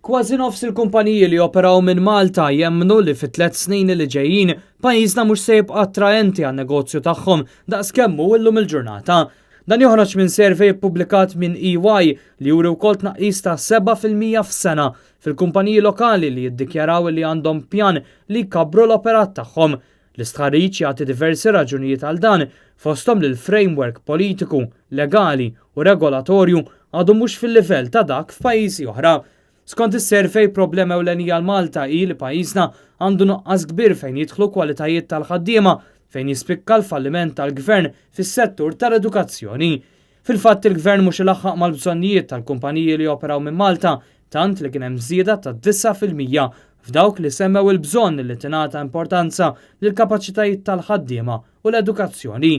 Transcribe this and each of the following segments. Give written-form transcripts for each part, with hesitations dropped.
Kważi nofs il-kumpaniji li operaw minn Malta jemmnu li fit-3 snin li ġejjin pajjiżna mhux se jibqa' attraenti għan-negozju tagħhom daqs kemm hu illum il-ġurnata. Dan joħroġ minn servej ippubblikat minn EY li juri wkoll tnaqqis ta' 7% f'sena fil-kumpaniji lokali li jiddikjaraw li għandhom pjan li jkabbru l-operat tagħhom. L-istħarriġ jagħti diversi raġunijiet għal dan fosthom li l-framework politiku, legali u regolatorju għadu mhux fil-livell ta' dak f'pajjiżi oħra. Skont is-servej problema ewlenija għal Malta hi li pajjiżna għandu nuqqas kbir fejn jidħlu kwalitajiet tal-ħaddiema fejn jispikka l-falliment tal-gvern fis-settur tal-edukazzjoni. Fil-fatt il-gvern mhux ilaħħaq mal-bżonnijiet tal-kumpaniji li operaw minn Malta tant li kien hemm żieda ta' 9% f'dawk li semmew il-bżonn li tingħata importanza lil kapaċitajiet tal-ħaddiema u l-edukazzjoni.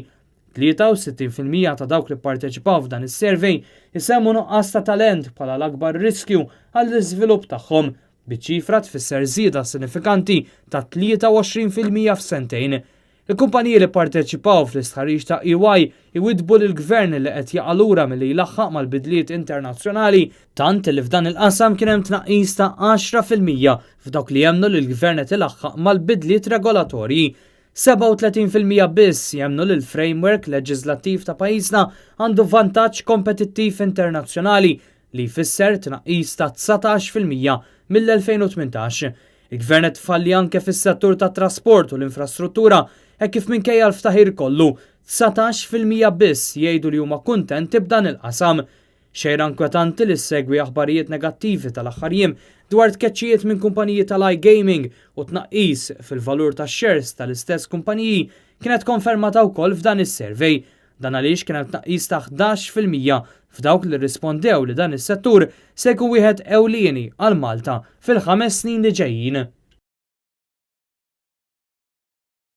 63% ta' dawk li pparteċipaw f'dan is-servej isemmu nuqqas ta' talent bħala l-akbar riskju għall-iżvilupp tagħhom biċ-ċifra tfisser żieda sinifikanti ta' 23% f'sentejn. Il-kumpaniji li pparteċipaw fl-istħarriġ ta' EY iwidbu lill-gvern li qed jaqa' lura milli jlaħħaq mal-bidliet internazzjonali tant li f'dan il-qasam kien hemm tnaqqis ta' 10% f'dawk li jemmnu li l-gvern qed ilaħħaq mal-bidliet regolatorji. 37% biss jemmnu li l-framework leġislattiv ta' pajjiżna għandu vantaġġ kompetittiv internazzjonali li jfisser tnaqqis ta' 19% mill-2018. Il-gvern qed falli anke fis-settur tat trasport u l-infrastruttura hekk kif minkejja l-ftaħir kollu 19% biss jgħidu li huma kuntenti b'dan il-qasam. Xejra inkwetanti li segwi aħbarijiet negattivi tal-aħħar jiem dwar tkeċċijiet minn kumpaniji tal-iGaming u tnaqqis fil-valur tax-shares tal-istess kumpaniji kienet konfermata wkoll f'dan is-servej. Dan għaliex kien hemm tnaqqis ta' 11% f'dawk li rrispondew li dan is-settur se jkun wieħed ewlieni għal Malta fil-5 snin li ġejjin.